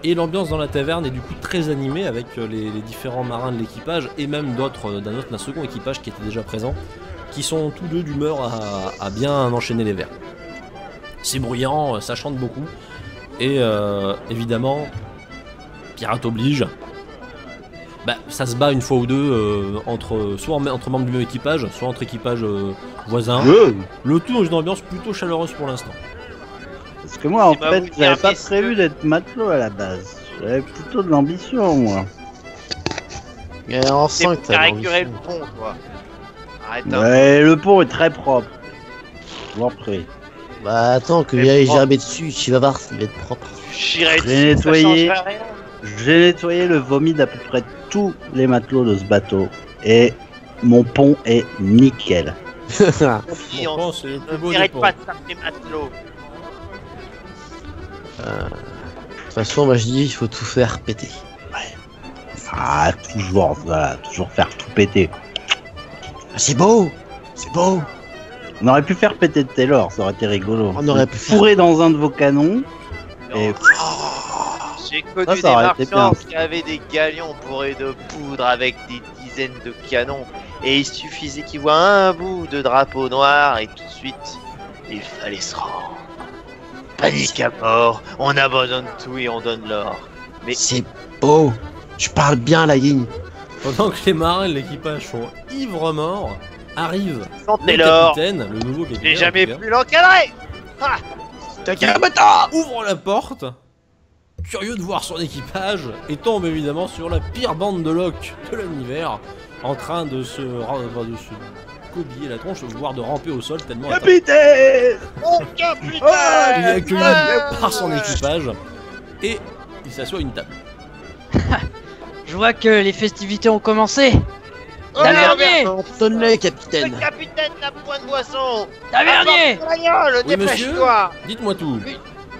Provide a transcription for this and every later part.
Et l'ambiance dans la taverne est du coup très animée avec les différents marins de l'équipage et même d'autres d'un second équipage qui était déjà présent, qui sont tous deux d'humeur à bien enchaîner les verres. C'est bruyant, ça chante beaucoup et évidemment, pirate oblige. Bah, ça se bat une fois ou deux soit entre membres du même équipage, soit entre équipages voisins. Le tout dans une ambiance plutôt chaleureuse pour l'instant. Parce que moi, en fait, j'avais pas prévu d'être matelot à la base. J'avais plutôt de l'ambition, moi. Et en 5, t'as récupéré le pont, toi. Arrête. Ouais, le pont est très propre. Je l'en prie. Bah attends, que j'aille gerber dessus, tu vas voir, ça va être propre. J'ai nettoyé le vomi d'à peu près tous les matelots de ce bateau. Et mon pont est nickel. Mon pont, c'est le plus beau des ponts. Pas de taper matelot. De toute façon, moi je dis, il faut tout faire péter. Ouais. Ah, toujours, voilà, toujours faire tout péter. C'est beau. C'est beau. On aurait pu faire péter de Taylor, ça aurait été rigolo. On aurait pu fourrer dans un de vos canons. Et... J'ai connu des marchands qui avaient des galions bourrés de poudre avec des dizaines de canons. Et il suffisait qu'ils voient un bout de drapeau noir et tout de suite, il fallait se rendre. Panique à mort, on abandonne tout et on donne l'or. Mais c'est beau. Tu parles bien, la ligne. Pendant que les marins de l'équipage sont ivres morts, arrive le capitaine, le nouveau capitaine. J'ai jamais pu l'encadrer. Ouvre la porte, curieux de voir son équipage, et tombe évidemment sur la pire bande de locs de l'univers, en train de se cobiller la tronche, voire de ramper au sol tellement... Capitaine Oh, capitaine Il est accueilli par son équipage, et il s'assoit à une table. Je vois que les festivités ont commencé. Oh, Tavernier, donne-le, capitaine. Le capitaine n'a point de boisson. Tavernier, Oui, monsieur, dites-moi tout.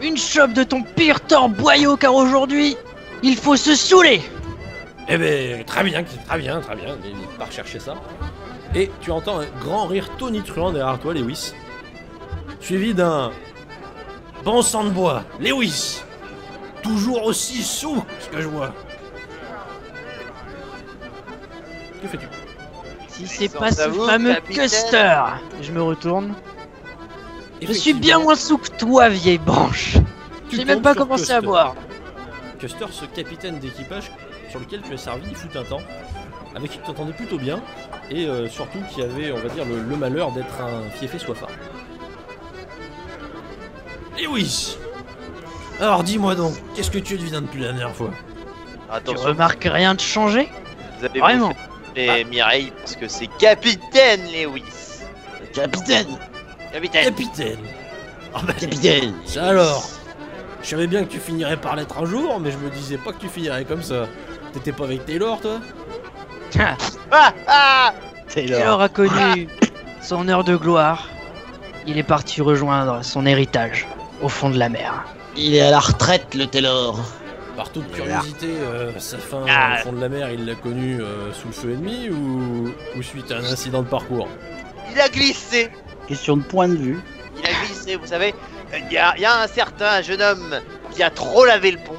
une chope de ton pire tort boyau, car aujourd'hui, il faut se saouler. Eh ben, très bien, il part chercher ça. Et tu entends un grand rire tonitruant derrière toi, Lewis. Suivi d'un... Bon sang de bois, Lewis. Toujours aussi sous, ce que je vois. Que fais-tu? Si c'est pas ce fameux Custer. Je me retourne. Je suis bien moins sous que toi, vieille branche. J'ai même pas commencé à boire. Custer, ce capitaine d'équipage sur lequel tu as servi il fut un temps, avec qui tu t'entendais plutôt bien, et surtout qui avait, on va dire, le malheur d'être un fiefé soifard. Lewis! Alors dis-moi donc, qu'est-ce que tu deviens depuis la dernière fois? Tu remarques rien de changé? Vous avez vraiment et Mireille, parce que c'est capitaine Lewis. Capitaine. Capitaine! Oh bah, Capitaine. Ça alors! Je savais bien que tu finirais par l'être un jour, mais je me disais pas que tu finirais comme ça. T'étais pas avec Taylor, toi? Taylor a connu son heure de gloire. Il est parti rejoindre son héritage au fond de la mer. Il est à la retraite, le Taylor. Par toute curiosité, sa fin au fond de la mer, il l'a connu sous le feu ennemi ou suite à un incident de parcours? Il a glissé. Question de point de vue. Il a glissé, vous savez. Il y a un certain jeune homme qui a trop lavé le pont.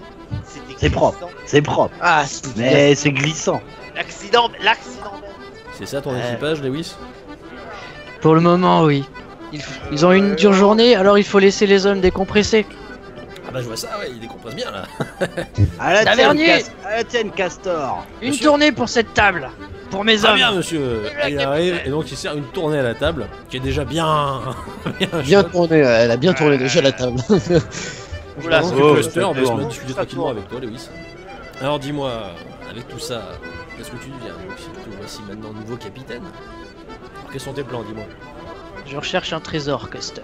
C'est propre, c'est propre. Ah, mais c'est glissant. L'accident. C'est ça ton équipage, Lewis? Pour le moment, oui. Ils ont une dure journée, alors il faut laisser les hommes décompresser. Ah bah je vois ça, ouais, il décompresse bien là. À la Tavernier, tienne, Castor. une tournée pour cette table. Pour mes hommes. Bien, monsieur. Il arrive et donc il sert une tournée à la table qui est déjà bien. bien tournée, elle a bien tourné déjà la table. Oula, c'est Cluster, on va se discuter tranquillement avec toi, Lewis. Alors dis-moi, avec tout ça, qu'est-ce que tu deviens? Donc, voici maintenant nouveau capitaine. Alors, quels sont tes plans, dis-moi? Je recherche un trésor, Custer.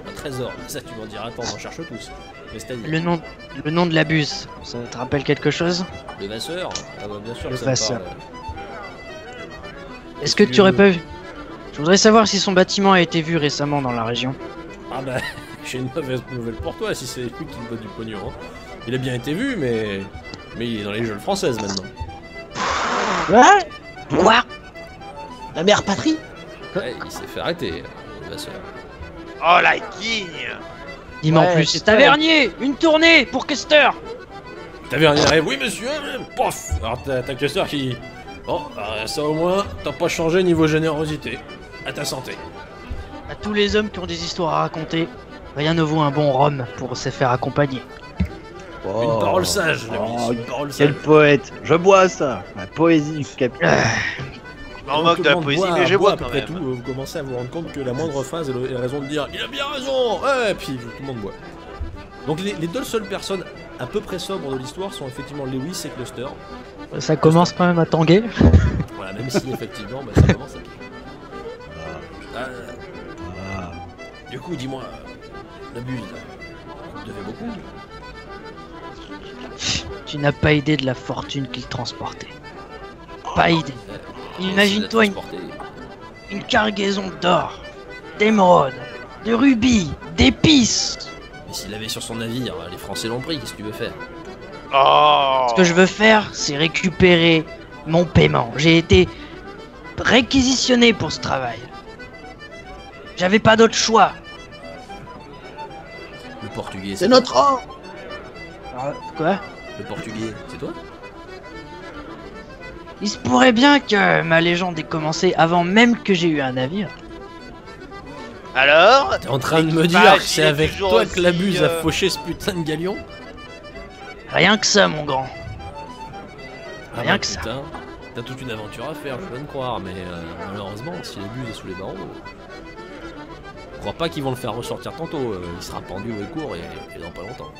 Un trésor, ça tu m'en diras, attends, on en cherche tous. Mais c'est-à-dire... Le nom de la buse, ça te rappelle quelque chose? Le Vasseur? Ah bah bien sûr, le ça Vasseur. me parle. Est-ce que tu aurais pas vu? Je voudrais savoir si son bâtiment a été vu récemment dans la région. Ah bah, j'ai une mauvaise nouvelle pour toi si c'est lui qui me donne du pognon. Hein. Il a bien été vu, mais il est dans les geôles françaises maintenant. Quoi? La mère patrie? Ouais, il s'est fait arrêter, le Vasseur. Oh la guigne. Dis-moi en plus. Tavernier, une tournée pour Custer. T'as vu un arrive, oui monsieur, pof. Alors t'as Custer qui... Bon, ça au moins, t'as pas changé niveau générosité. À ta santé. À tous les hommes qui ont des histoires à raconter, rien ne vaut un bon rhum pour se faire accompagner. Oh. Une parole sage, une parole sage. Quel poète. Je bois ça. La poésie, capitaine. Je m'en moque de la poésie, mais je bois quand même. Tout, vous commencez à vous rendre compte que la moindre phrase est raison de dire « Il a bien raison !» Ouais, puis tout le monde boit. Donc les deux seules personnes à peu près sobres de l'histoire sont effectivement Lewis et Cluster. Ça commence quand même à tanguer. Voilà, même si effectivement, ça commence à piquer. Du coup, dis-moi, la buse, on te devait beaucoup. Tu n'as pas idée de la fortune qu'il transportait. Pas idée. Imagine-toi une cargaison d'or, d'émeraudes, de rubis, d'épices. Mais s'il avait sur son navire, les Français l'ont pris, qu'est-ce que tu veux faire? Ce que je veux faire, c'est récupérer mon paiement. J'ai été réquisitionné pour ce travail. J'avais pas d'autre choix. Le portugais, C'est notre or. Quoi? Le portugais, c'est toi? Il se pourrait bien que ma légende ait commencé avant même que j'ai eu un navire. Alors? T'es en train de me dire que c'est avec toi que la buse a fauché ce putain de galion? Rien que ça, mon grand. Rien bah, que ça. T'as toute une aventure à faire, je peux me croire, mais malheureusement, si la buse est sous les barreaux, je crois pas qu'ils vont le faire ressortir tantôt. Il sera pendu au écourt et dans pas longtemps.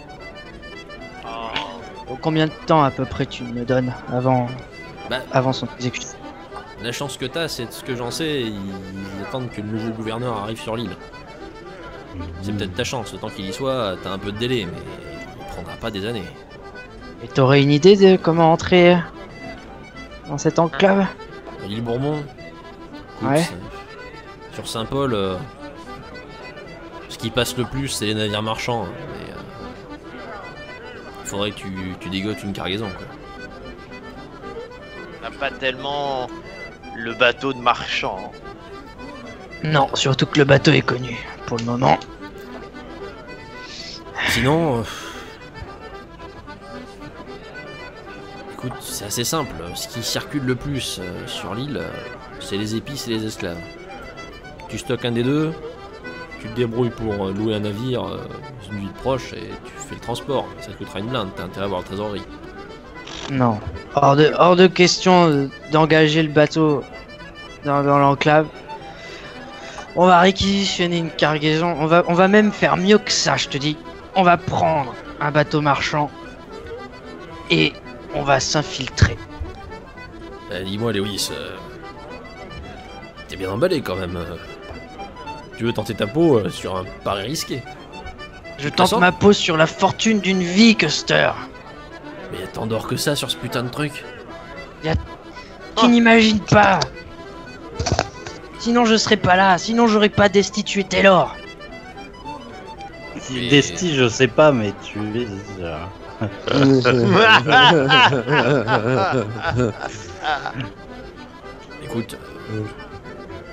Combien de temps à peu près tu me donnes avant son exécution? La chance que t'as, c'est ce que j'en sais, ils attendent que le nouveau gouverneur arrive sur l'île. C'est peut-être ta chance, le temps qu'il y soit, t'as un peu de délai, mais il prendra pas des années. Et t'aurais une idée de comment entrer dans cette enclave? L'île Bourbon. Ouais. Sur Saint-Paul, ce qui passe le plus, c'est les navires marchands. Mais faudrait que tu dégotes une cargaison, quoi. On n'a pas tellement le bateau de marchand. Non, surtout que le bateau est connu pour le moment. Sinon, écoute, c'est assez simple. Ce qui circule le plus sur l'île, c'est les épices et les esclaves. Tu stockes un des deux, tu te débrouilles pour louer un navire une ville proche et tu fais le transport. Ça te coûtera une blinde, t'as intérêt à avoir la trésorerie. Non. Hors de question d'engager le bateau dans l'enclave. On va réquisitionner une cargaison. On va même faire mieux que ça, je te dis. On va prendre un bateau marchand et on va s'infiltrer. Dis-moi, Lewis, t'es bien emballé quand même. Tu veux tenter ta peau sur un pari risqué? Je tente ma peau sur la fortune d'une vie, Custer. Mais t'endors que ça sur ce putain de truc? Qui n'imagine pas. Sinon je serais pas là, sinon j'aurais pas destitué Taylor. Si Desti, je sais pas, mais tu es... Écoute,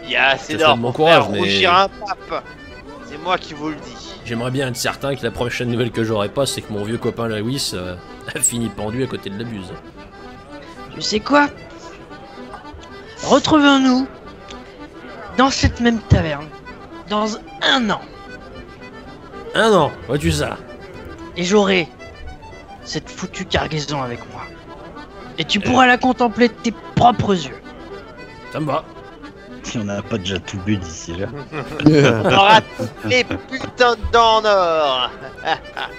il y a assez d'or mon pour courage, faire rougir un pape. C'est moi qui vous le dis. J'aimerais bien être certain que la prochaine nouvelle que j'aurai pas, c'est que mon vieux copain Lewis a fini pendu à côté de la buse. Tu sais quoi? Retrouvons-nous dans cette même taverne dans 1 an. 1 an, vois-tu ça? Et j'aurai cette foutue cargaison avec moi. Et tu pourras la contempler de tes propres yeux. Ça me va. Si on n'a pas déjà tout bu d'ici là. On aura les putains de dents en or.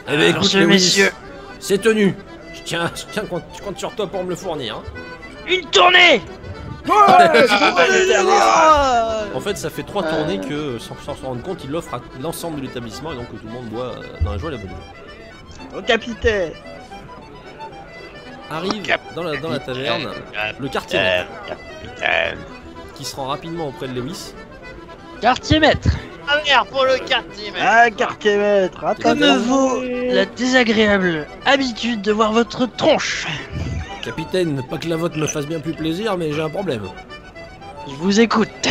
Eh ben écoute, Lewis, messieurs, c'est tenu. Je compte sur toi pour me le fournir. Hein. une tournée. En fait, ça fait 3 tournées que, sans s'en rendre compte, il l'offre à l'ensemble de l'établissement et donc que tout le monde boit dans la joie et la bonne humeur. Au capitaine. Arrive dans la taverne le quartier maître, qui se rend rapidement auprès de Lewis. Quartier maître. Ah merde pour le quartier maître. Ah, quartier maître. Comme vaut la désagréable habitude de voir votre tronche. Capitaine, pas que la vôtre me fasse bien plus plaisir, mais j'ai un problème. Je vous écoute.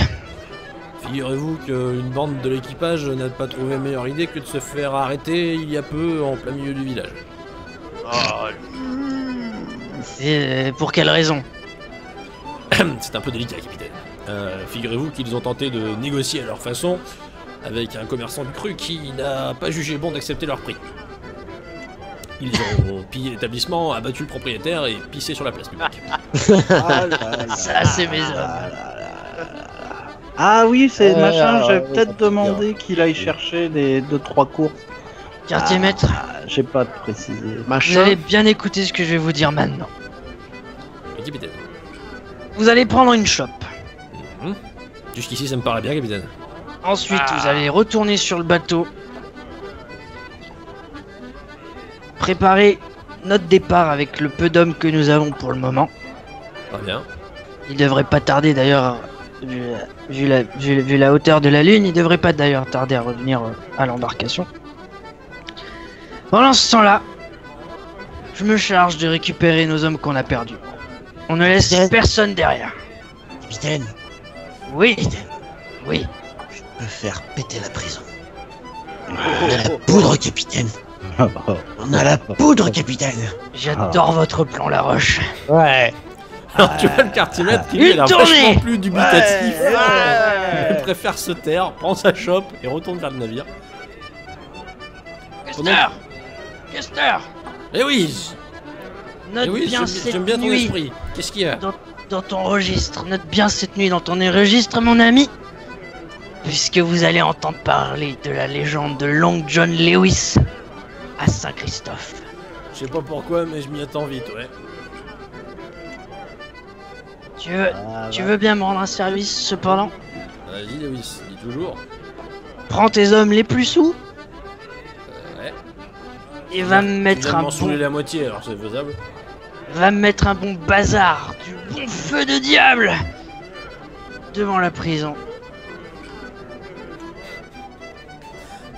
Figurez-vous qu'une bande de l'équipage n'a pas trouvé meilleure idée que de se faire arrêter il y a peu en plein milieu du village. Oh, Et pour quelle raison? C'est un peu délicat, capitaine. Figurez-vous qu'ils ont tenté de négocier à leur façon avec un commerçant du cru qui n'a pas jugé bon d'accepter leur prix. Ils ont pillé l'établissement, abattu le propriétaire et pissé sur la place publique. Ça, c'est mes hommes. Ah oui, c'est Ouais, machin, j'ai ouais, peut-être ça peut demandé qu'il aille chercher des 2-3 courses. Quartier maître, J'ai pas précisé. vous Machin. allez bien écouter ce que je vais vous dire maintenant. Le capitaine. Vous allez prendre une chope. Mhm. Jusqu'ici, ça me paraît bien, capitaine. Ensuite, vous allez retourner sur le bateau. Préparer notre départ avec le peu d'hommes que nous avons pour le moment. Très bien. Il devrait pas tarder d'ailleurs, vu la hauteur de la lune, il devrait pas d'ailleurs tarder à revenir à l'embarcation. Pendant ce temps-là, je me charge de récupérer nos hommes qu'on a perdus. On ne laisse Capitaine. personne derrière. Capitaine, Oui, capitaine, oui. je peux faire péter la prison. On a la poudre, capitaine. On a la poudre, capitaine. J'adore votre plan, La Roche. Ouais. Alors, tu vois le quartier maître qui lui, Une a l'air tournée. vachement plus dubitatif. Ouais. Il préfère se taire, prend sa chope et retourne vers le navire. Custer, Custer, Eh oui, note eh oui, bien j'aime cette bien ton nuit esprit. Qu'est-ce qu'il y a? dans ton registre. Note bien cette nuit dans ton registre, mon ami. Puisque vous allez entendre parler de la légende de Long John Lewis à Saint-Christophe. Je sais pas pourquoi, mais je m'y attends vite, ouais. Tu veux bien me rendre un service cependant? Vas-y, Lewis, dis toujours. Prends tes hommes les plus sous Ouais. et va me mettre un m'en saouler bon, la moitié, alors c'est faisable. va me mettre un bon bazar, du bon feu de diable devant la prison.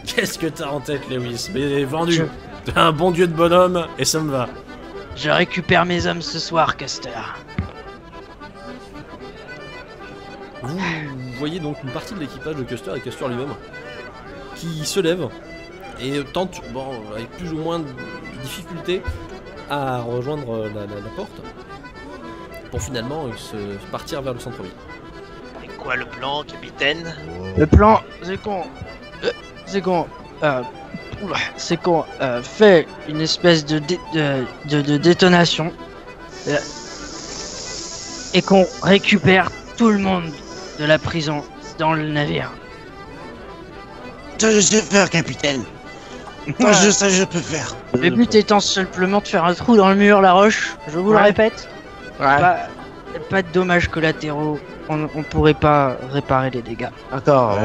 Qu'est-ce que t'as en tête, Lewis? Mais vendu. Je- T'es un bon dieu de bonhomme et ça me va. Je récupère mes hommes ce soir, Custer. Vous voyez donc une partie de l'équipage de Custer et Custer lui-même qui se lève et tente, bon, avec plus ou moins de difficulté, à rejoindre la porte pour finalement se partir vers le centre-ville. C'est quoi le plan, capitaine? Le plan, c'est qu'on fait une espèce de détonation et qu'on récupère tout le monde de la prison dans le navire. Ça, je sais faire, capitaine. Ça, je peux faire. Le but étant simplement de faire un trou dans le mur, La Roche, je vous le Ouais. répète. Pas de dommages collatéraux, on pourrait pas réparer les dégâts. D'accord.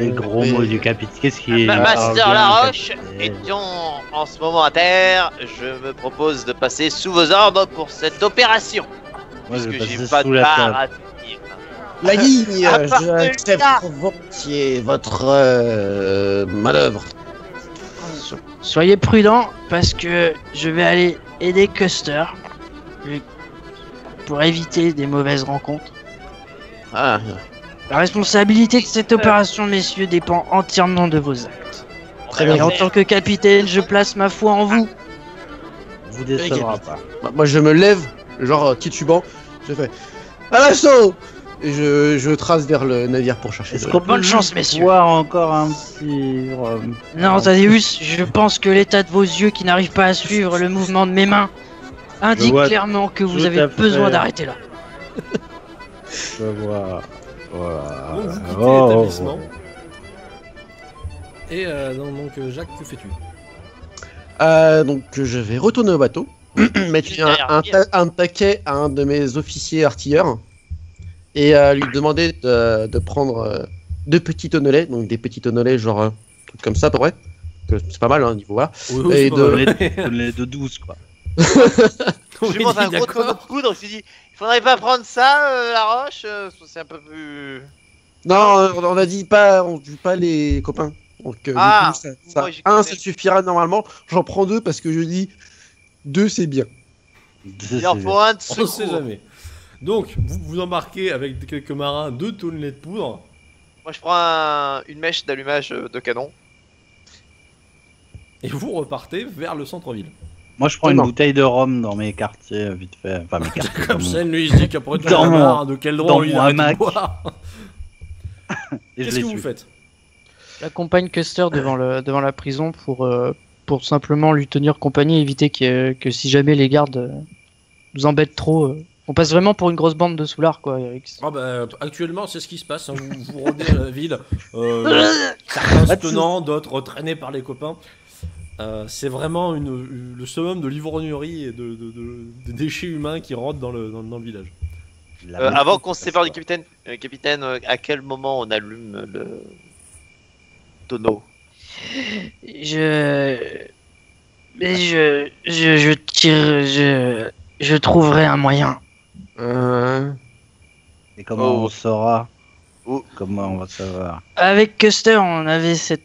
Les gros mots du capitaine. Qu'est-ce qui est. Master Laroche, étant en ce moment à terre, je me propose de passer sous vos ordres pour cette opération. Moi, je vais Puisque j'ai passer pas sous de la part table. à tenir. La ligne, À part j'accepte celui-là. volontiers votre manœuvre. Soyez prudents parce que je vais aller aider Custer pour éviter des mauvaises rencontres. Ah, La responsabilité de cette opération, messieurs, dépend entièrement de vos actes. très Et bien. en tant que capitaine, je place ma foi en vous. Vous décevra pas. Moi, je me lève, genre titubant, je fais à l'assaut et je trace vers le navire pour chercher. Est-ce de- qu'on peut Bonne chance, juste messieurs. voir encore un petit. Non, Thaddeus, je pense que l'état de vos yeux qui n'arrivent pas à suivre le mouvement de mes mains indique vois clairement que vous tout avez à besoin fait. d'arrêter là. Je vois. Voilà. Donc vous quittez Oh. l'établissement. Et donc Jacques, que fais-tu? Donc je vais retourner au bateau, mettre un taquet à un de mes officiers artilleurs et lui demander de prendre 2 petits tonnelets, donc des petits tonnelets genre truc comme ça à peu près, que c'est pas mal hein, niveau voilà. Oui, Et c'est pas de- mal. Les de 12 quoi. Oui, Je lui montre un gros tonneau de d'accord. poudre, je lui dis, il faudrait pas prendre ça, Laroche, c'est un peu plus... Non, on a dit pas, on tue pas les copains. Donc du Ah, coup, moi, j'ai un compris. ça suffira normalement. J'en prends 2 parce que je dis 2 c'est bien. Il en faut un de On ne sait secours. jamais. Donc, vous vous embarquez avec quelques marins 2 tonnelets de poudre. Moi je prends une mèche d'allumage de canon. Et vous repartez vers le centre-ville. Moi, je prends une bouteille de rhum dans mes quartiers, vite fait. Enfin, mes quartiers. Comme ça, lui, il se dit qu'après tout, de quel droit il a de boire. Qu'est-ce que vous faites? J'accompagne Custer devant la prison pour simplement lui tenir compagnie, éviter que si jamais les gardes nous embêtent trop. On passe vraiment pour une grosse bande de soulards, quoi, Eric. Ah bah, actuellement, c'est ce qui se passe. Hein. Vous rôdez la ville, certains se tenant, d'autres traînés par les copains. C'est vraiment le summum de l'ivrognerie et de déchets humains qui rôdent dans le village. Avant qu'on se sépare du capitaine, à quel moment on allume le tonneau? Je trouverai un moyen. Et comment on saura? Comment on va savoir? Avec Custer, on avait cette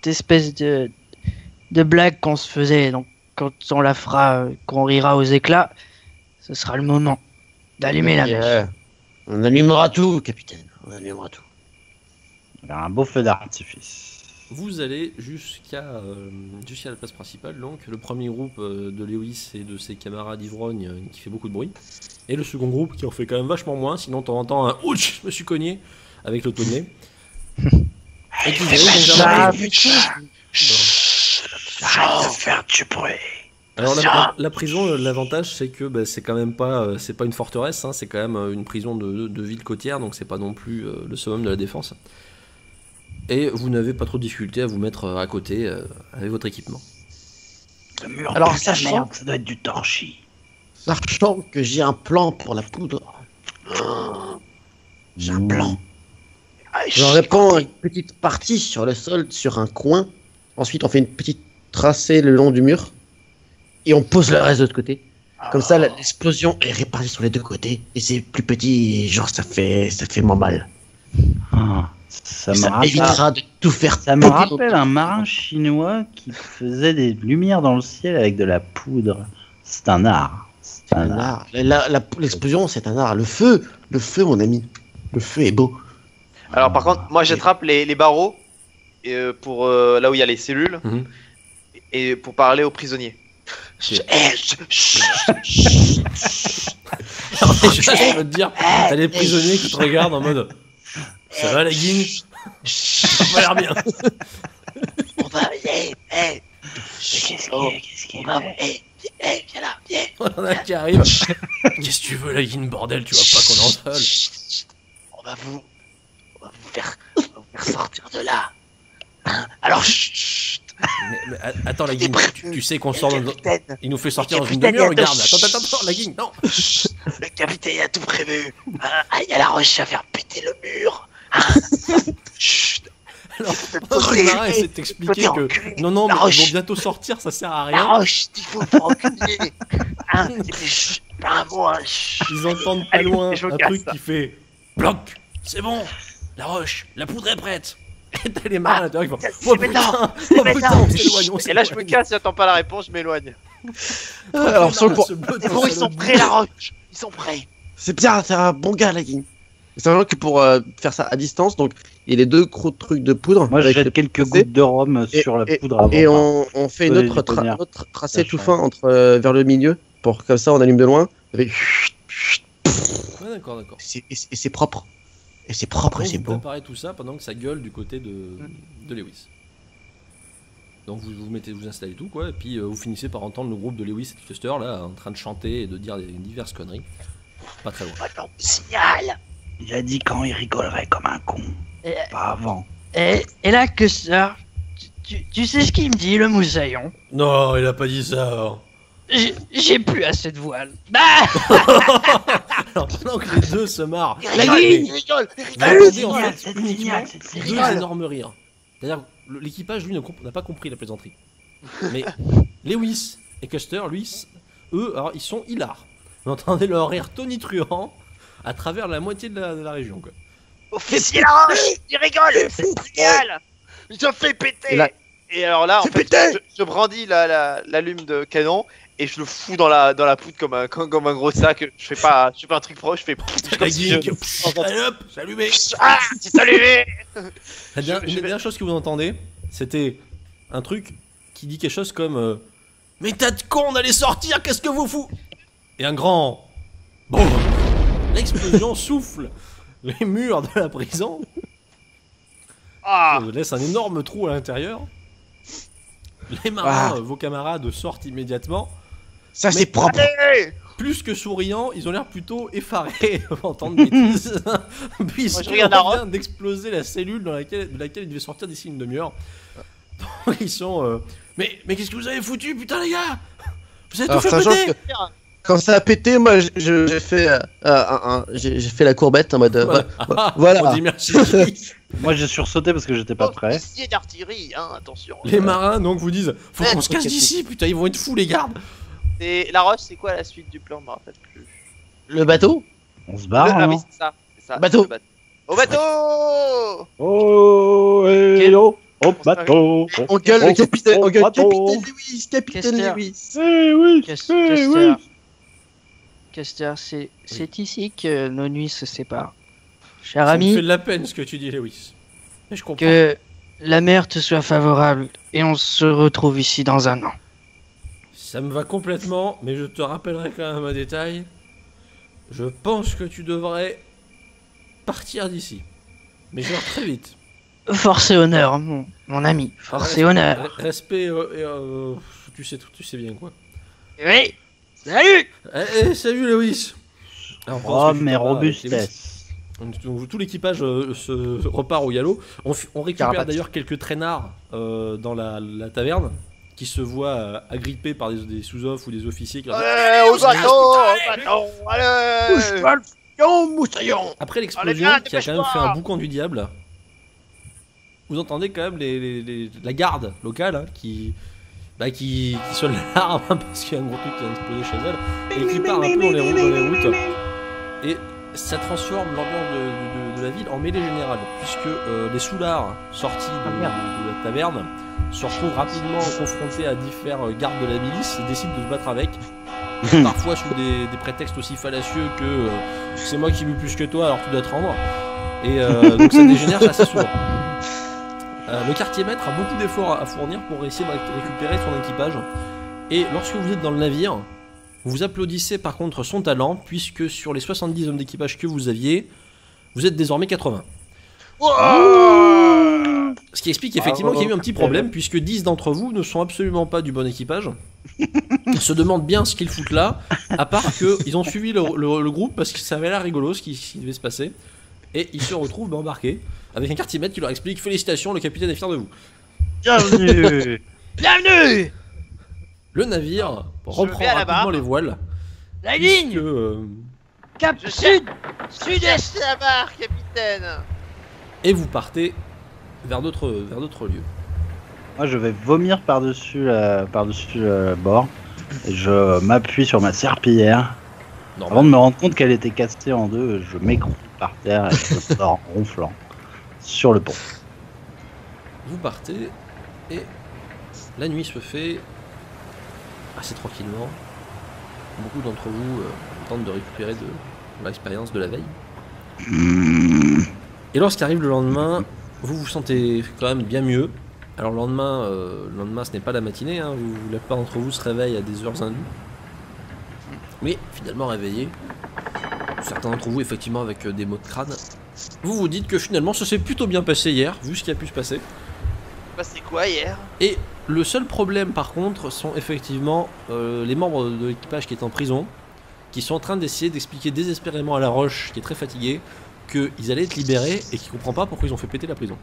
espèce de blague qu'on se faisait. Donc, quand on la fera, qu'on rira aux éclats, ce sera le moment d'allumer la mèche. On allumera tout, capitaine. On allumera tout. Il y a un beau feu d'artifice. Vous allez jusqu'à la place principale, donc le premier groupe de Lewis et de ses camarades ivrognes qui fait beaucoup de bruit, et le second groupe qui en fait quand même vachement moins, sinon t'en entends un ouch, je me suis cogné avec le tonnet. Et puis arrête de faire du bruit. Alors la prison, l'avantage c'est que c'est quand même pas, c'est pas une forteresse, hein, c'est quand même une prison de ville côtière, donc c'est pas non plus le summum de la défense. Et vous n'avez pas trop de difficulté à vous mettre à côté avec votre équipement. Le mur, alors sachant que ça doit être du torchis. Sachant que j'ai un plan pour la poudre. J'ai un plan. J'en répands une petite partie sur le sol, sur un coin. Ensuite, on fait une petite tracée le long du mur. Et on pose le reste de l'autre côté. Comme ça, l'explosion est répartie sur les deux côtés. Et c'est plus petit, et genre ça fait moins mal. Ça évitera de tout faire. Ça me rappelle un marin chinois qui faisait des lumières dans le ciel avec de la poudre. C'est un art. C'est un art. L'explosion, c'est un art. Le feu, mon ami. Le feu est beau. Alors par contre, moi j'attrape les barreaux pour là où il y a les cellules et pour parler aux prisonniers. Alors déjà, je peux te dire, t'as des prisonniers qui te regardent en mode. Ça va la guigne? Ça a pas l'air bien. On va, qu'est-ce qu'il va, viens là, viens. On a qui arrive. Qu'est-ce que tu veux la guigne, bordel? Tu vois pas qu'on est en seul. On va vous faire sortir de là. Alors, chut. Mais attends la guigne, tu sais qu'on sort dans... Il nous fait sortir dans une demi-heure, regarde. Attends, la guigne, non. Le capitaine a tout prévu. Il y a la roche à faire péter le mur. Chut. Alors, le marin essaie de t'expliquer que non, mais ils vont bientôt sortir, ça sert à rien. La roche, il faut reculer. Pas un mot. Ils entendent pas loin un truc qui fait bloc. C'est bon, la roche, la poudre est prête. Et t'as les marins à l'intérieur qui font oh putain, on s'éloigne. Et là je me casse, j'attends pas la réponse, je m'éloigne. Alors sur le point, ils sont prêts la roche. Ils sont prêts. C'est bien, c'est un bon gars la guigne. C'est vraiment que pour faire ça à distance, donc il y a les deux gros trucs de poudre. Moi je jette quelques gouttes de rhum sur la poudre avant. Et on fait notre tracé tout fin vers le milieu, pour comme ça on allume de loin. Avec... Ouais, d'accord. Et c'est propre. Et c'est propre, et c'est beau. Vous préparez tout ça pendant que ça gueule du côté de Lewis. Donc vous installez tout quoi, et puis vous finissez par entendre le groupe de Lewis et de Custer là en train de chanter et de dire diverses conneries. Pas très loin. Signal. Il a dit quand il rigolerait comme un con. Pas avant. Et là, Custer, tu sais ce qu'il me dit, le moussaillon? Non, il a pas dit ça. J'ai plus assez de voile. Alors pendant que les deux se marrent, la guigne, il rigole. Vous entendez en fait uniquement deux énormes rires. C'est-à-dire l'équipage lui n'a pas compris la plaisanterie. Mais Lewis et Custer, eux, alors ils sont hilars. Vous entendez leur rire tonitruant à travers la moitié de la région quoi. Officier Laroche, il rigole, c'est génial. Je fais péter. Et alors là, en fait, je brandis l'allume de canon et je le fous dans la poudre comme un gros sac. Je fais pas un truc pro, je fais. Allez hop, c'est allumé. Ah, c'est allumé. Une dernière chose que vous entendez, c'était un truc qui dit quelque chose comme Mais tas de cons d'aller sortir, qu'est-ce que vous foutez? Et un grand... Bon. L'explosion souffle les murs de la prison. Ah, Ça laisse un énorme trou à l'intérieur. Les marins, vos camarades, sortent immédiatement. Ça, c'est propre. allez. Plus que souriants, ils ont l'air plutôt effarés en tant de bêtises. Puisqu'on regarde la vient d'exploser la cellule de laquelle ils devaient sortir d'ici une demi-heure. Donc ils sont... Mais qu'est-ce que vous avez foutu, putain les gars? Vous avez tout fait sachant péter. que quand ça a pété, moi j'ai fait la courbette en mode. Voilà. On dit merci. Moi j'ai sursauté parce que j'étais pas prêt. Officier d'artillerie, hein, attention. Les marins donc vous disent faut qu'on se casse d'ici, putain ils vont être fous les gardes. Et la roche, c'est quoi la suite du plan? Je me rappelle plus. Le bateau. On se barre, Ah hein. oui, c'est ça. Bateau. le Au bateau. Oh, hello, au bateau. On gueule le capitaine. On gueule bateau. capitaine Lewis. Capitaine Kester. Lewis. Eh oui, Kester, Kester, c'est ici que nos nuits se séparent. Cher Ça me fait ami, de la peine ce que tu dis Lewis. Mais je comprends. que la mer te soit favorable et on se retrouve ici dans un an. Ça me va complètement, mais je te rappellerai quand même un détail. Je pense que tu devrais partir d'ici. Mais genre très vite. Force et honneur, mon ami. Force et honneur. Respect et tu sais bien quoi. Oui. Salut. Salut Lewis. Alors, Oh, pendant ce que mais tu parles avec robustesse. Lewis, donc, tout l'équipage se repart au galop. On récupère Carapace. d'ailleurs quelques traînards dans la taverne qui se voient agrippés par des sous-offres ou des officiers qui leur disent, Allez, au bateau, allez. Moussaillon. après l'explosion Allez, qui a quand même fait un boucan du diable, vous entendez quand même la garde locale hein, qui sonne l'alarme parce qu'il y a un gros truc qui vient d'exploser chez elle et qui part un peu dans les routes. Et ça transforme l'ambiance de la ville en mêlée générale puisque les soulards sortis de la taverne se retrouvent rapidement confrontés à différents gardes de la milice et décident de se battre avec. Parfois sous des prétextes aussi fallacieux que c'est moi qui vis plus que toi alors tu dois te rendre. Et donc ça dégénère assez souvent. Le quartier maître a beaucoup d'efforts à fournir pour essayer de récupérer son équipage. Et lorsque vous êtes dans le navire, vous applaudissez par contre son talent puisque sur les 70 hommes d'équipage que vous aviez, vous êtes désormais 80. Ce qui explique effectivement qu'il y a eu un petit problème puisque 10 d'entre vous ne sont absolument pas du bon équipage. Ils se demandent bien ce qu'ils foutent là, à part qu'ils ont suivi le groupe parce que ça avait l'air rigolo ce qui devait se passer. Et ils se retrouvent embarqués avec un quartier maître qui leur explique félicitations, le capitaine est fier de vous. Bienvenue. Bienvenue. Le navire reprend vais à la rapidement barre. les voiles. La ligne. puisque, Cap Je sud. Sud-est. Cherchez la barre, capitaine. et vous partez vers d'autres lieux. Moi je vais vomir par-dessus le bord. Et je m'appuie sur ma serpillière. Normal. Avant de me rendre compte qu'elle était cassée en deux, je m'écroule par terre et je sors ronflant sur le pont. Vous partez et la nuit se fait assez tranquillement. Beaucoup d'entre vous tentent de récupérer de l'expérience de la veille. Et lorsqu'arrive le lendemain, vous vous sentez quand même bien mieux. Alors le lendemain ce n'est pas la matinée, hein, la plupart d'entre vous se réveillent à des heures indues. Mais finalement réveillés, certains d'entre vous effectivement avec des maux de crâne, vous vous dites que finalement ça s'est plutôt bien passé hier, vu ce qui a pu se passer. Bah, c'est quoi hier? Et le seul problème par contre sont effectivement les membres de l'équipage qui est en prison, qui sont en train d'essayer d'expliquer désespérément à la Roche, qui est très fatiguée, qu'ils allaient être libérés et qui comprend pas pourquoi ils ont fait péter la prison.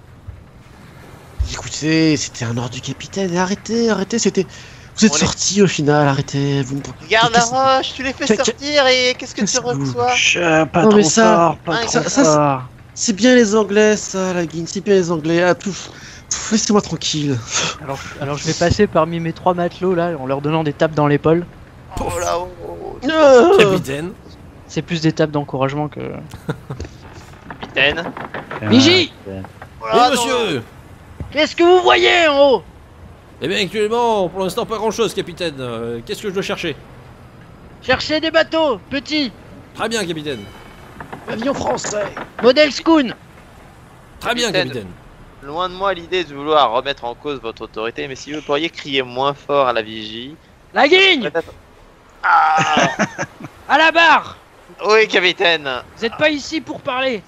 Écoutez, c'était un ordre du capitaine. Arrêtez, c'était. Vous êtes On est- sortis au final, arrêtez. Vous ne... Regarde la Qu'est-ce- roche, tu les fais Qu'est-ce- sortir et qu'est-ce que tu qu'est-ce que vous- reçois? Pas Non, trop mais ça- fort, pas Ah, trop ça- fort. C'est bien les Anglais, ça, la guine. C'est bien les Anglais. Ah, laissez-moi tranquille. Alors je vais passer parmi mes 3 matelots là en leur donnant des tapes dans l'épaule. Oh là-haut. Capitaine, C'est plus des tapes d'encouragement que. Capitaine. Vigie. Oh oui là, monsieur. Qu'est-ce que vous voyez en haut? Eh bien actuellement, pour l'instant pas grand chose capitaine, qu'est-ce que je dois chercher? Cherchez des bateaux, petits. Très bien capitaine, Avion français. Modèle Schoon. très bien Capitaine. capitaine. Loin de moi l'idée de vouloir remettre en cause votre autorité, mais si vous pourriez crier moins fort à la vigie, La guigne. Ah. À la barre. Oui, capitaine. Vous êtes pas ici pour parler.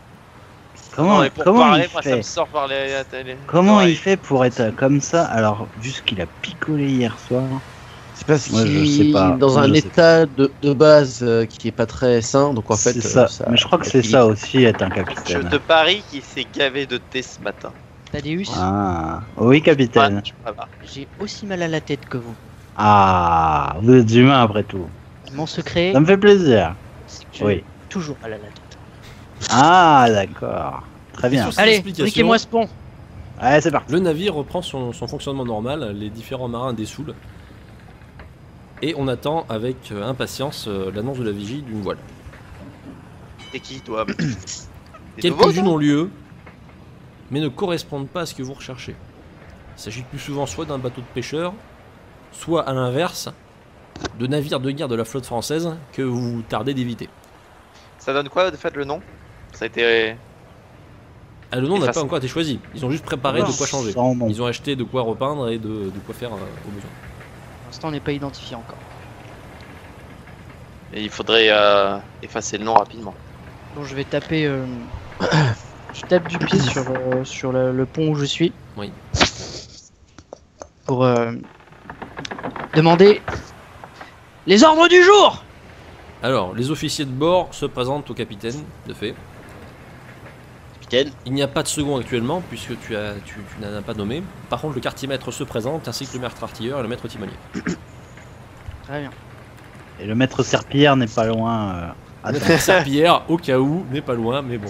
Comment, Non, mais pour comment parler, il moi, ça fait me sort par la télé. Comment Ouais. il fait pour être comme ça alors vu ce qu'il a picolé hier soir? C'est parce Moi, je qu'il sais pas. est dans Moi, un je sais état de base qui est pas très sain, donc en fait. C'est ça. Mais je crois que c'est ça aussi être un Je capitaine. te parie qu'il s'est gavé de thé ce matin. Thaddeus, Ah, oui, capitaine. Ouais, ça va. j'ai aussi mal à la tête que vous. Ah, vous êtes humain après tout. Mon secret, Ça me fait plaisir. c'est que j'ai Oui. toujours mal à la tête. Ah, d'accord. Très bien. Sur ces Allez, explications, briquez-moi ce pont. Ouais, c'est parti. Le navire reprend son fonctionnement normal, les différents marins dessoulent. Et on attend avec impatience l'annonce de la vigie d'une voile. C'est qui, toi? T'es nouveau, Quelques-unes toi ont lieu, mais ne correspondent pas à ce que vous recherchez. Il s'agit plus souvent soit d'un bateau de pêcheurs, soit à l'inverse, de navires de guerre de la flotte française que vous tardez d'éviter. Ça donne quoi, de fait, le nom? Ça a été... Ah, le nom n'a Efface. pas encore été choisi, ils ont juste préparé de quoi changer. Sans nom. Ils ont acheté de quoi repeindre et de quoi faire au besoin. Pour l'instant, on n'est pas identifié encore. Et il faudrait effacer le nom rapidement. Bon, je vais taper. Je tape du pied sur le pont où je suis. Oui. Pour demander les ordres du jour. Alors, les officiers de bord se présentent au capitaine, de fait. Capitaine. Il n'y a pas de second actuellement, puisque tu n'en as pas nommé. Par contre, le quartier-maître se présente, ainsi que le maître artilleur et le maître timonier. Très bien. Et le maître serpillière n'est pas loin. à Le terre. maître serpillière, au cas où, n'est pas loin, mais bon.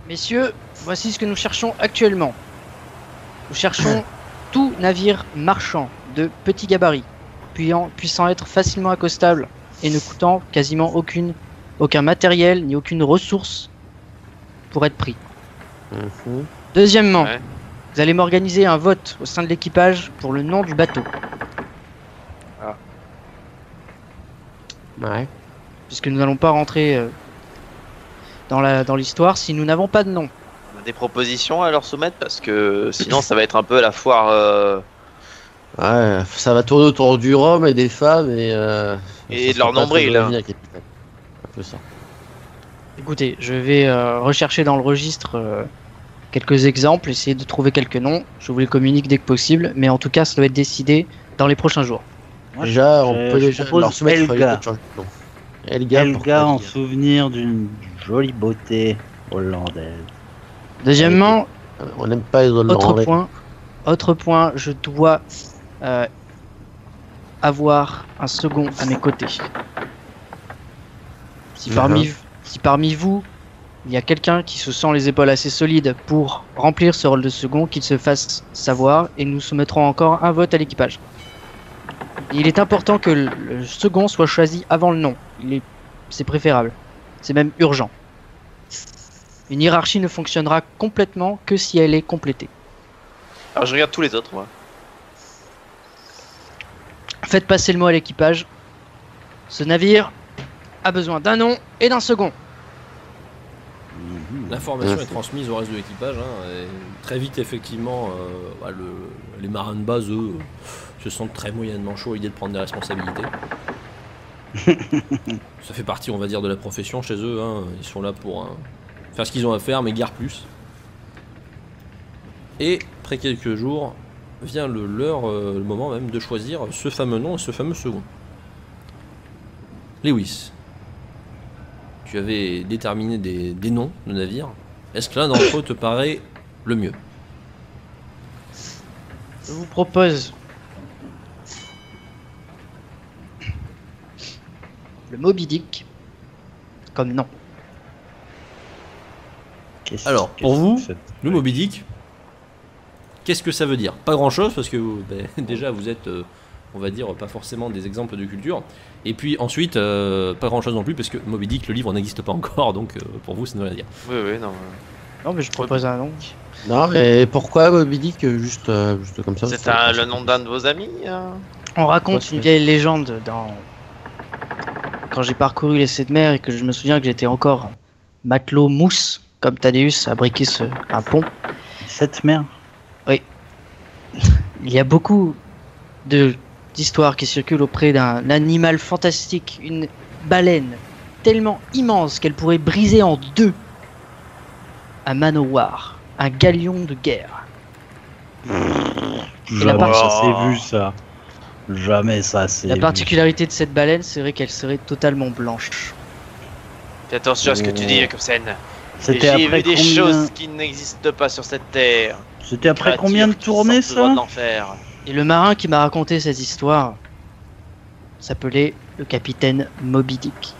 Messieurs, voici ce que nous cherchons actuellement. Nous cherchons tout navire marchand de petit gabarit, puissant être facilement accostable et ne coûtant quasiment aucun matériel ni aucune ressource pour être pris. Deuxièmement, Ouais. vous allez m'organiser un vote au sein de l'équipage pour le nom du bateau, Ouais. puisque nous n'allons pas rentrer dans l'histoire si nous n'avons pas de nom. On a des propositions à leur soumettre parce que sinon ça va être un peu la foire Ouais, ça va tourner autour du rhum et des femmes et. Et ça de leur sera pas nombril, très hein. original, capitaine. Un peu ça. Écoutez, je vais rechercher dans le registre quelques exemples, essayer de trouver quelques noms. Je vous les communique dès que possible, mais en tout cas, ça doit être décidé dans les prochains jours. Moi, Déjà, on je peut déjà propose leur soumettre Elga. Elga, Elga en pourquoi souvenir d'une jolie beauté hollandaise. Deuxièmement, on n'aime pas les Hollandais. autre point, je dois avoir un second à mes côtés. Si parmi vous, il y a quelqu'un qui se sent les épaules assez solides pour remplir ce rôle de second, qu'il se fasse savoir et nous soumettrons encore un vote à l'équipage. Il est important que le second soit choisi avant le nom. C'est préférable. C'est même urgent. Une hiérarchie ne fonctionnera complètement que si elle est complétée. Alors je regarde tous les autres, moi. Faites passer le mot à l'équipage. Ce navire a besoin d'un nom et d'un second. L'information est transmise au reste de l'équipage. Et très vite, effectivement, les marins de base, eux, se sentent très moyennement chauds à l'idée de prendre des responsabilités. Ça fait partie, on va dire, de la profession chez eux. Ils sont là pour faire ce qu'ils ont à faire, mais guère plus. Et après quelques jours, vient le moment même de choisir ce fameux nom et ce fameux second. Lewis, tu avais déterminé des noms de navires. Est-ce que l'un d'entre eux te paraît le mieux? Je vous propose le Moby Dick comme nom. Alors, pour vous, le Moby Dick, qu'est-ce que ça veut dire? Pas grand-chose, parce que déjà vous êtes, on va dire, pas forcément des exemples de culture. Et puis ensuite, pas grand-chose non plus, parce que Moby Dick, le livre n'existe pas encore, donc pour vous, ça ne veut rien dire. Oui, oui, non. Non, mais je propose un nom. Non, mais pourquoi Moby Dick juste comme ça? C'est le nom d'un de vos amis On raconte Ouais, une vieille légende quand j'ai parcouru les sept mers et que je me souviens que j'étais encore matelot mousse, comme Thaddeus a briqué un pont. Cette mer. Il y a beaucoup de d'histoire qui circule auprès d'un animal fantastique, une baleine tellement immense qu'elle pourrait briser en deux un manowar, un galion de guerre. Jamais ça s'est vu ça. Jamais ça s'est vu. La particularité de cette baleine serait qu'elle serait totalement blanche. Fais attention à ce que tu dis, Jakobsen. C'était J'ai après vu des combien... choses qui n'existent pas sur cette terre. C'était après combien de tournées ça? Et le marin qui m'a raconté cette histoire s'appelait le capitaine Moby Dick.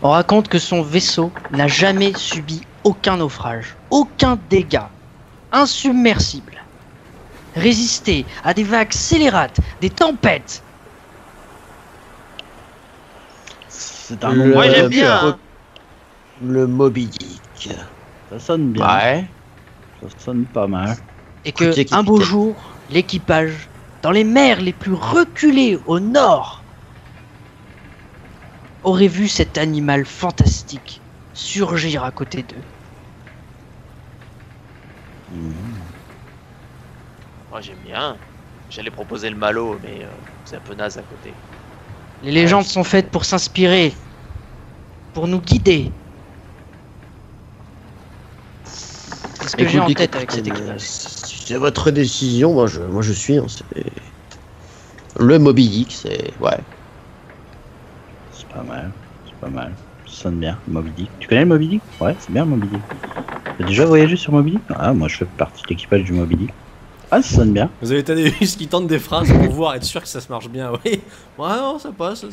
On raconte que son vaisseau n'a jamais subi aucun naufrage, aucun dégât, insubmersible, résisté à des vagues scélérates, des tempêtes. C'est un nom. Moi j'aime bien. Hein. Le Moby Dick. Ça sonne bien. Ouais. Ça sonne pas mal. Et que un beau jour, l'équipage, dans les mers les plus reculées au nord, aurait vu cet animal fantastique surgir à côté d'eux. Moi j'aime bien. J'allais proposer le malo, mais c'est un peu naze à côté. Les légendes sont faites pour s'inspirer, pour nous guider. C'est ce que j'ai en tête avec cette équipage. C'est votre décision, moi je suis. Hein, le Moby Dick, c'est. Ouais. C'est pas mal. C'est pas mal. Ça sonne bien, Moby Dick. Tu connais le Moby Dick? Ouais, c'est bien le Moby Dick. T'as déjà voyagé sur Moby Dick? Ah, moi je fais partie de l'équipage du Moby Dick. Ah, ça sonne bien. Vous avez Thaddeus qui tente des phrases pour voir, être sûr que ça se marche bien, oui. Ouais, non, ça passe, ça,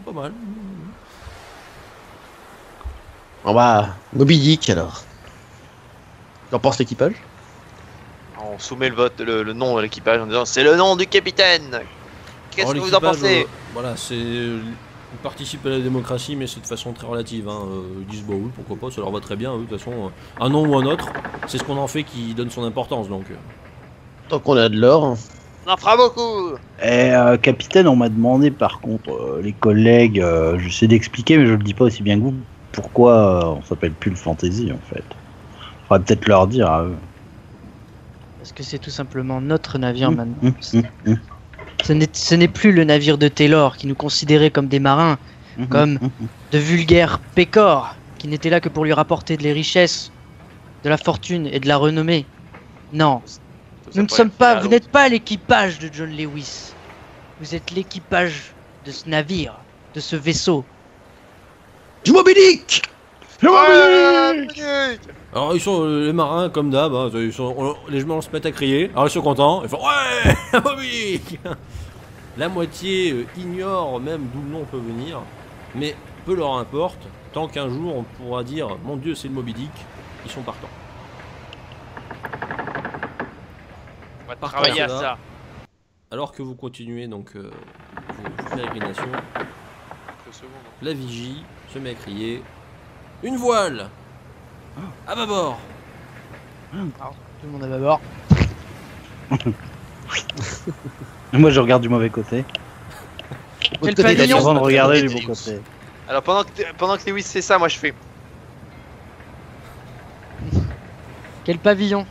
pas mal. On va. Moby Dick alors. Qu'en pense l'équipage? On soumet le vote, le nom de l'équipage en disant c'est le nom du capitaine. Qu'est-ce que vous en pensez? Voilà, c'est. Ils participent à la démocratie, mais c'est de façon très relative. Hein. Ils disent bah oui, pourquoi pas, ça leur va très bien. De toute façon, un nom ou un autre, c'est ce qu'on en fait qui donne son importance. Donc. Tant qu'on a de l'or. On en fera beaucoup. Et capitaine, on m'a demandé par contre, les collègues, j'essaie d'expliquer, mais je le dis pas aussi bien que vous, pourquoi on s'appelle plus le Fantasy en fait. Faudrait peut-être leur dire à eux. Parce que c'est tout simplement notre navire maintenant. Ce n'est plus le navire de Taylor qui nous considérait comme des marins, comme de vulgaires pécores qui n'étaient là que pour lui rapporter de les richesses, de la fortune et de la renommée. Non, nous ne sommes pas. Vous n'êtes pas l'équipage de John Lewis. Vous êtes l'équipage de ce navire, de ce vaisseau. Du Moby Dick. Alors ils sont les marins comme d'hab, hein, les gens se mettent à crier, alors ils sont contents, ils font ouais, Moby Dick. La moitié ignore même d'où le nom peut venir, mais peu leur importe, tant qu'un jour on pourra dire mon Dieu c'est le Moby Dick, ils sont partants. On va travailler à ça. Alors que vous continuez donc vos pérégrinations, la vigie se met à crier une voile. À bâbord. Alors, tout le monde à bâbord. Moi je regarde du mauvais côté. Quel pavillon avant de regarder du bon côté. Alors pendant que Lewis fait ça, moi je fais. Quel pavillon?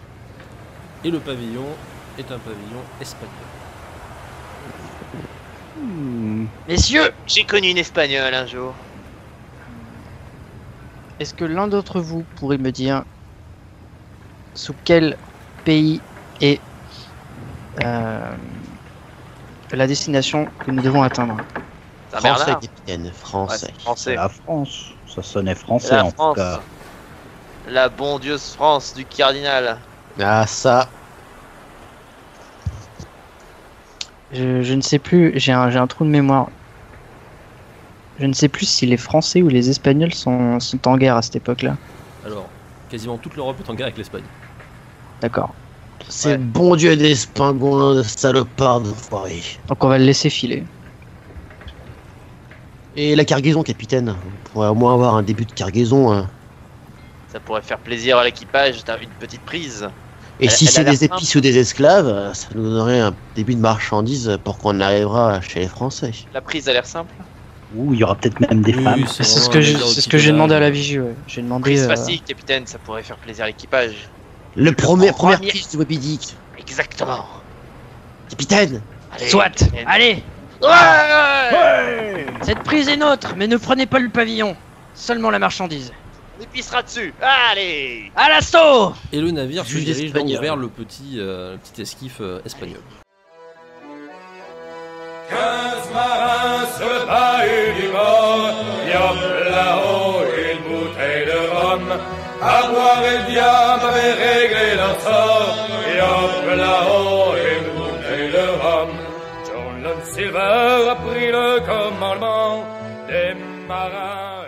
Et le pavillon est un pavillon espagnol. Messieurs, J'ai connu une espagnole un jour. est-ce que l'un d'entre vous pourrait me dire sous quel pays est la destination que nous devons atteindre? Français, capitaine, français. Ouais, français. La France, ça sonnait français La en France. tout cas. La bondieuse France du cardinal. Ah ça. Je ne sais plus, j'ai un trou de mémoire. Je ne sais plus si les Français ou les Espagnols sont en guerre à cette époque-là. Alors, quasiment toute l'Europe est en guerre avec l'Espagne. D'accord. C'est bon Dieu des pingouins, de salopards d'enfoirés. Donc on va le laisser filer. Et la cargaison, capitaine. On pourrait au moins avoir un début de cargaison. Hein. Ça pourrait faire plaisir à l'équipage, t'as une petite prise. Et si elle c'est a l'air des épices ou des esclaves, ça nous donnerait un début de marchandise pour qu'on arrivera chez les Français. La prise a l'air simple. Ouh, il y aura peut-être même des femmes. C'est ce que j'ai demandé à la vigie. Ouais. J'ai demandé. Prise facile, capitaine, ça pourrait faire plaisir à l'équipage. Première prise de Moby Dick. Exactement. Capitaine. Soit. Allez. Ouais. Cette prise est nôtre, mais ne prenez pas le pavillon. Seulement la marchandise. On épicera dessus. Allez. À l'assaut. Et le navire se Juge dirige donc espagnol. vers le petit esquif espagnol. 15 marins sur le bahut du bord, yop là-haut, une bouteille de rhum. À boire et le diable avait réglé leur sort, yop là-haut, une bouteille de rhum. John Silver a pris le commandement des marins.